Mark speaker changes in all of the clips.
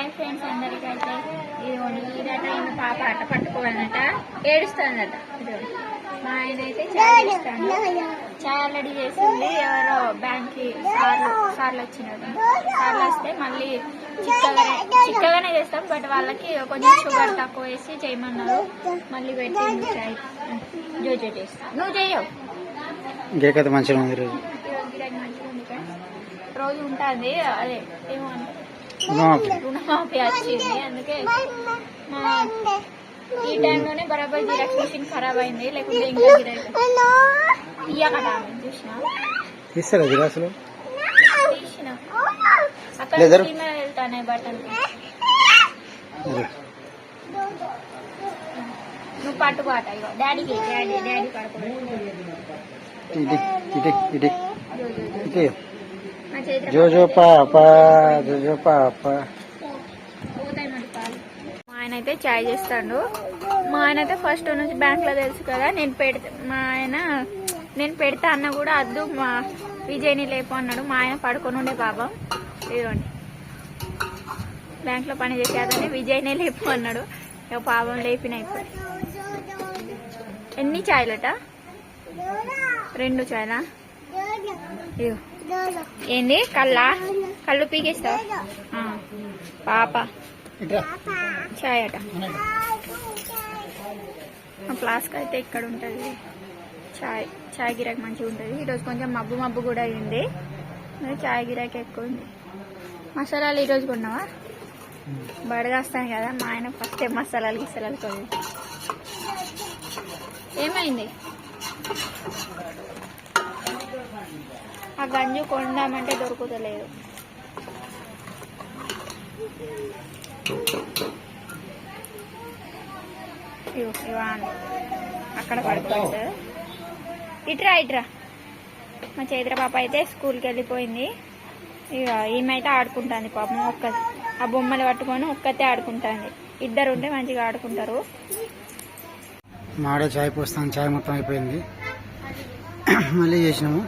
Speaker 1: Hi friends అందరికైతే ఇదిగోండి ఈడట ఈమె పాప అట్ట పట్టుకోవాలన్నట ఏడుస్తుందట. ఇదిగోండి మా ఆయన అయితే చాయ్ చేస్తాను. చాయ్ ఆల్రెడీ చేసింది. ఎవరో బ్యాంక్కి సార్లు వచ్చినారు. సార్లు వస్తే మళ్ళీ చిక్కగానే చేస్తాం. బట్ వాళ్ళకి కొంచెం షుగర్ తక్కువ వేసి చేయమన్నారు. మళ్ళీ పెట్టి చాయ్ జోజో చేస్తాను. నువ్వు చేయవు
Speaker 2: ఇంకేకైతే మంచిగా ఉంది. రోజు
Speaker 1: మంచిగా ఉంది ఫ్రెండ్స్. రోజు ఉంటుంది. అదే ఏమంటారు రుణమాఫీ వచ్చింది. అందుకే ఈ టైంలోనే బరాబర్ జిరాక్స్ మిషన్ ఖరాబ్ అయింది. లేకుంటే ఇంకా ఇయ్యకదా చూసిన
Speaker 2: తీస్తారా జిరాక్స్లు
Speaker 1: తీసిన అక్కడ వెళ్తానే బట్టలు. నువ్వు పట్టుబాట ఇగో డాడీకి డాడీ పడుకో
Speaker 2: జోజో పాప జోజో పాప.
Speaker 1: మా ఆయన అయితే చాయ్ చేస్తాడు. మా ఆయన అయితే ఫస్ట్ నుంచి బ్యాంక్ లో తెలుసు కదా నేను పెడతా అన్న కూడా అద్దు మా విజయ్ని లేపు అన్నాడు. మా ఆయన పడుకొని ఉండే పాపం. ఇదిగోండి బ్యాంక్ లో పని చేసేదని విజయ్నే లేపు అన్నాడు. ఇక పాపం లేపిన. ఇప్పుడు ఎన్ని చాయ్లట? 2 చాయ్లా? ఏంది కళ్ళు పీకేస్తావా? పాప చాయ్ అట. ఫ్లాస్క్ అయితే ఇక్కడ ఉంటుంది. చాయ్ గిరాకీ మంచిగా ఉంటుంది. ఈరోజు కొంచెం మబ్బు కూడా అయింది. చాయ్ గిరాకీ ఎక్కువ ఉంది. మసాలాలు ఈరోజు కొన్నావా? బడగాస్తాను కదా మా ఆయన ఫస్ట్ మసాలాలు గిసాలాలు కొన్ని. ఏమైంది? ఆ గంజు కొందామంటే దొరుకుతలేదు. ఇవాన్ అక్కడ పడుకోవచ్చు. ఇట్రా మా చైత్ర పాప అయితే స్కూల్కి వెళ్ళిపోయింది. ఇక ఈమె అయితే ఆడుకుంటుంది పాపం. ఆ బొమ్మలు పట్టుకొని ఒక్కతే ఆడుకుంటుంది. ఇద్దరు ఉంటే మంచిగా ఆడుకుంటారు.
Speaker 2: మాడే చాయ్ పోస్తాను. చాయ్ మొత్తం అయిపోయింది. మళ్ళీ చేసినాము.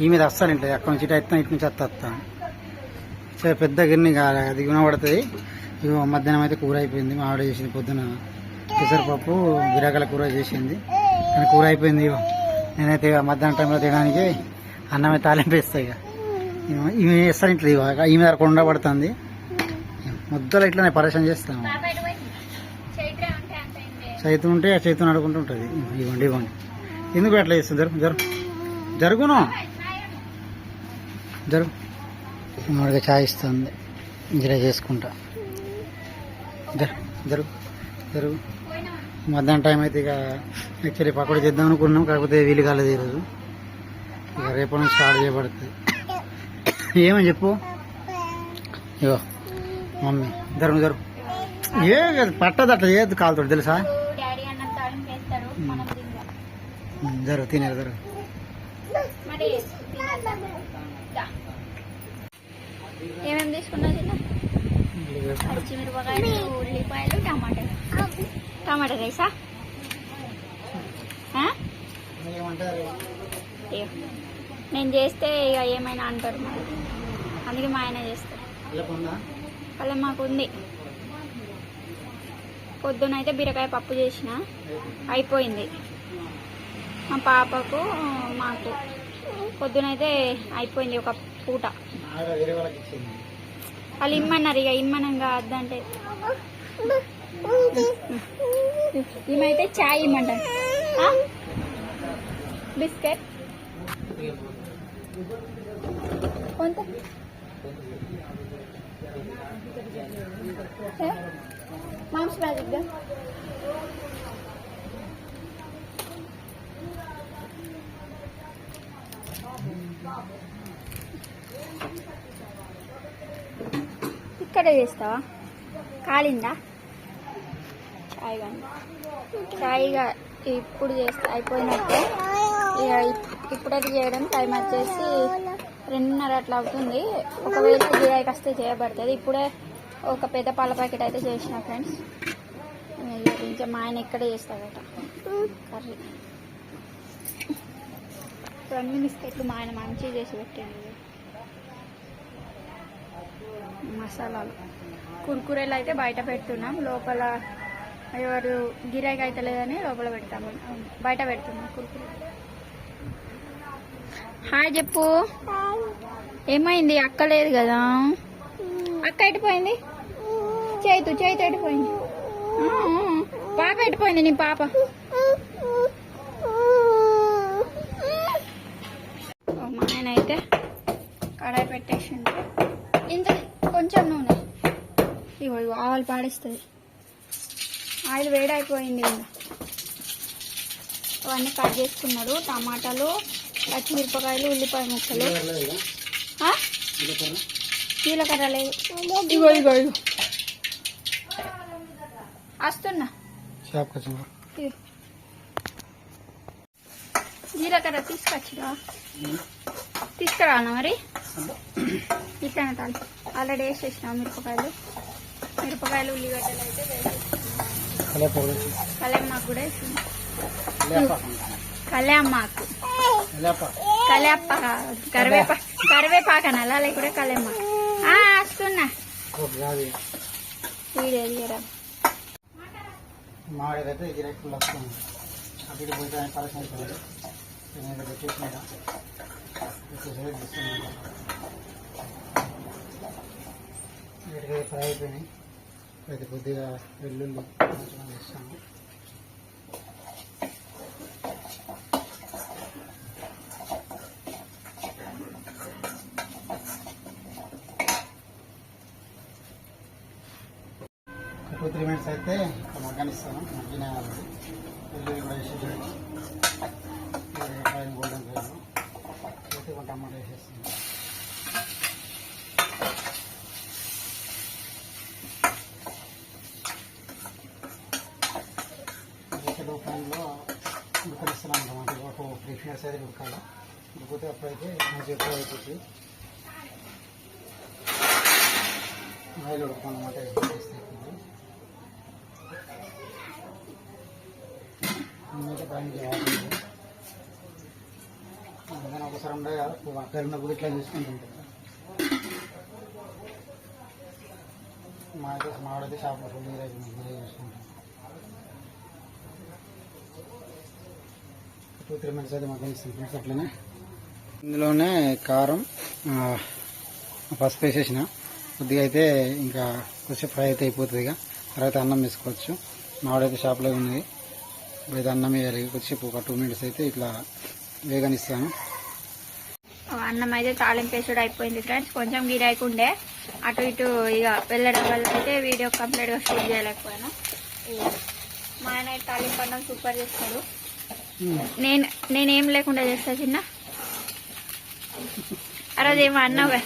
Speaker 2: ఈ మీద వస్తాను ఇంట్లో అక్కడ నుంచి ఇటు ఇటు నుంచి వస్తాను. సరే పెద్ద గిన్నె అది గుణపడుతుంది. ఇవి మధ్యాహ్నం అయితే కూర అయిపోయింది. మా ఆవిడ చేసింది. పొద్దున పెసరపప్పు బిరకాయల కూర చేసింది. కానీ కూర అయిపోయింది. నేనైతే మధ్యాహ్నం టైంలో తినడానికి అన్నమే తాలింపు వేస్తాయి. ఇక ఇవి వేస్తాను ఇంట్లో. ఈ మీద కొండ పడుతుంది. ముద్దలు ఇట్లా నేను పరిశ్రమ చేస్తాను. చైతు ఉంటే ఆ చైతుని అడుగుంటూ ఉంటుంది. ఇవ్వండి ఎందుకు అట్లా చేస్తుంది? జరుగును మామిడిగా చాయ్ ఇస్తుంది. ఇంజరా చేసుకుంటా. జరుగు మధ్యాహ్నం టైం అయితే ఇక యాక్చువల్లీ పకోడీ చేద్దాం అనుకున్నాం. కాకపోతే వీలు కాలేదు ఈరోజు. ఇక రేపటి నుంచి స్టార్ట్ చేయబడుతుంది. ఏమని చెప్పు. ఇగో మమ్మీ జరుగు ఏ పట్టదు అట్లా చేయద్దు. కాలుతో తెలుసా? జరుగు తినేరు.
Speaker 1: ఏమేమి తీసుకున్నావు? పచ్చిమిరపకాయలు, ఉల్లిపాయలు, టమాటా రైసా? నేను చేస్తే ఇక ఏమైనా అంటారు మరి. అందుకే మా ఆయన చేస్తారు. అలా మాకు ఉంది. పొద్దునైతే బీరకాయ పప్పు చేసిన అయిపోయింది. మా పాపకు మాకు పొద్దునైతే అయిపోయింది ఒక పూట. వాళ్ళు ఇమ్మన్నారు. ఇక ఇమ్మనంగా వద్దంటే ఈమైతే చాయ్ ఇమ్మంటారు. బిస్కెట్ కొంత మామ్స్ మ్యాజిక్ ఇక్కడే చేస్తావా? కాలిందా చాయ్గా ఇప్పుడు చేస్తా అయిపోయినట్టే. ఇక ఇప్పుడైతే చేయడం టైం వచ్చేసి 2:30 అట్లా అవుతుంది. ఒకవేళ గిరాయికి వస్తే చేయబడుతుంది. ఇప్పుడే ఒక పెద్ద పాల ప్యాకెట్ అయితే చేసిన ఫ్రెండ్స్. ఇంకా మా ఆయన ఇక్కడే చేస్తాడట కర్రీ. ఇప్పుడు అన్ని బిస్కెట్లు మా ఆయన మంచిగా చేసి పెట్టండి. మసాలాలు. కుర్కురేలు అయితే బయట పెడుతున్నాం, లోపల ఎవరు గిరాకీ అయితే లేదని లోపల పెడతాము, బయట పెడుతున్నాం కుర్కురే. హాయ్ చెప్పు. ఏమైంది? అక్క లేదు కదా? అక్క ఎట్టిపోయింది? చేతు ఎట్టిపోయింది? పాప ఎట్టిపోయింది? నీ పాప మా ఆయన అయితే కడాయి పెట్టేసిండు. ఇంత కొంచెం నూనె, ఇగో ఆయిల్ పాడేస్తుంది. ఆయిల్ వేడైపోయింది. అవన్నీ కట్ చేసుకున్నాడు. టమాటాలు, పచ్చిమిరపకాయలు, ఉల్లిపాయ ముక్కలు, జీలకర్ర లేదు. ఇగో వస్తున్నా. జీలకర్ర తీసుకురానా మరి? ఇట్లనే తాలి ఆల్రెడీ వేసేసినాం. మిరపకాయలు ఉల్లిగడ్డలు అయితే కళ్యామాకు కూడా వేసింది. కళ్యామాకు కరివేపాకు అనాలా లేకుంటే కళ్యామాకు. వస్తున్నా.
Speaker 2: మాడైతే గిరాకులు వస్తుంది. అటు ఇటు పోతే పరిశ్రమ పెట్టేసినాక వీటికి ఫ్రై అయిపోయినాయి. అయితే కొద్దిగా వెల్లుల్లి కొంచెం వేస్తాము. ఒక 2-3 minutes అయితే మగ్గనిస్తాను. మగ్గిన వెల్లుల్లి కూడా వేసి ఫ్రై గోల్డెన్ ఫ్రై అయితే ఒక టమాటా వేసేస్తాను. లో ఫ్రైలో ఉడకనిస్తున్నాం అన్నమాట. ఒక 3 minutes అయితే ఉడకాలి. ఉడికితే అప్పుడైతే మంచిగా ఫ్రై అయిపోతుంది. ఆయిల్ ఉడకాలన్నమాట. నేనైతే పైన అందుకని ఒకసారి ఉండే కదా పెరిగినప్పుడు ఇట్లా చూసుకుంటుంటాం. మాడైతే షాప్లో ఫుల్ చూసుకుంటాం. 2-3 minutes అయితే మగ్గనిస్తాం ఫ్రెండ్స్. అట్లనే ఇందులోనే కారం, పసుపు వేసేసిన కొద్దిగా అయితే ఇంకా కొంచెం ఫ్రై అయితే అయిపోతుంది. ఇక తర్వాత అన్నం వేసుకోవచ్చు. మామిడైతే షాప్లో ఉన్నది. అయితే అన్నం వేయాలి. కొద్దిసేపు ఒక 2 minutes అయితే ఇట్లా వేగనిస్తాను.
Speaker 1: అన్నం అయితే తాలింపు వేసుడు అయిపోయింది ఫ్రెండ్స్. కొంచెం గిరాకీ ఉండే అటు ఇటు ఇక వెళ్ళడం వల్ల అయితే వీడియో కంప్లీట్గా షూట్ చేయలేకపోయాను. మా ఆయన తాలింపు అన్నం సూపర్ చేస్తాడు. నేనేం లేకుండా చేస్తా చిన్న. అదేమో అన్నావే,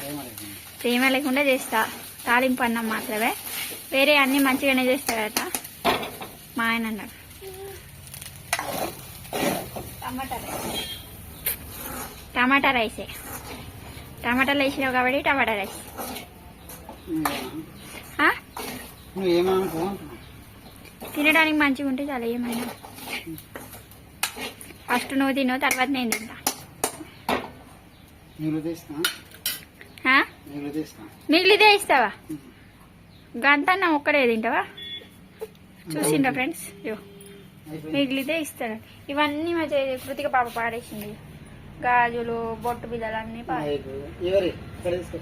Speaker 1: ఏమీ లేకుండా చేస్తా. తాలింపు అన్నం మాత్రమే, వేరే అన్ని మంచిగానే చేస్తాడట మా ఆయన అన్నాడు. టమాటా రైసే, టమాటాలు వేసినావు కాబట్టి టమాటా రైస్. తినడానికి మంచిగా ఉంటే చాలా. ఏమైనా ఫస్ట్ నువ్వు తిను, తర్వాత నేను తింటా. మిగిలిదే ఇస్తావా? గంతన్నా ఒక్కడే తింటావా? చూసిండ్రా ఫ్రెండ్స్, మిగిలిదే ఇస్తాడు. ఇవన్నీ మా కృతిక పాప పాడేసింది. గాజులు, బొట్టు బిళ్ళలు అన్ని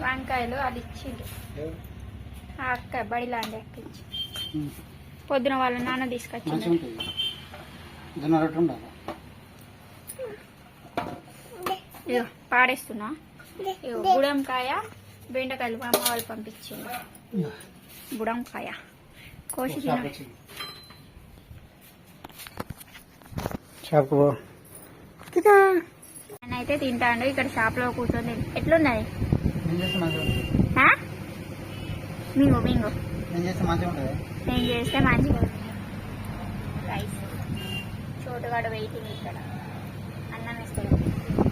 Speaker 1: వంకాయలు అది ఇచ్చిండు. ఆ అక్క బడిలాంటి అక్క ఇచ్చి పొద్దున వాళ్ళ నాన్న తీసుకొచ్చింది. పాడేస్తున్నా. బుడంకాయ, బెండకాయలు మా అమ్మ వాళ్ళు పంపించింది. బుడంకాయ కోసి అయితే తింటాడు. ఇక్కడ షాప్ లో కూర్చొని ఎట్లున్నది? మింగు మింగు నేను చేస్తే మంచిగా. రైస్ చోటుగాడు వెయిటింగ్ ఇక్కడ. అన్నం వేస్తాడు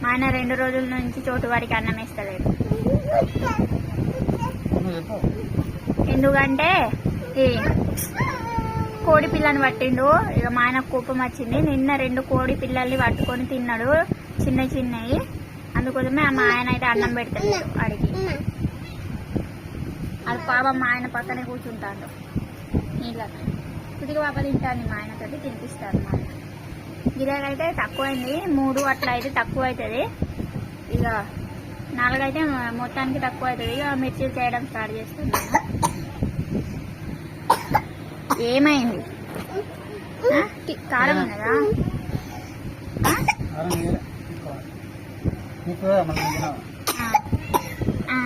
Speaker 1: మా ఆయన. 2 రోజుల నుంచి చోటువాడికి అన్నం వేస్తలేడు. ఎందుకంటే ఈ కోడి పిల్లని పట్టిండు. ఇక మా ఆయన కోపం వచ్చింది. నిన్న 2 కోడి పిల్లల్ని పట్టుకొని తిన్నాడు, చిన్న చిన్నవి. అందుకోసమే మా ఆయన అయితే అన్నం పెడతాడు వాడికి. అది పాపం మా ఆయన పక్కనే కూర్చుంటాడు నీళ్ళ కుదిగా పాప తింటాను మా ఆయనతోటి తినిపిస్తాను మా ఆయన గిరాకీ అయితే తక్కువైంది 3 అట్లా అయితే తక్కువ అవుతుంది ఇక 4 అయితే మొత్తానికి తక్కువ అవుతుంది ఇక మిర్చి చేయడం స్టార్ట్ చేస్తున్నాను ఏమైంది కారం ఉన్నదా
Speaker 2: నీకు
Speaker 1: ఆ.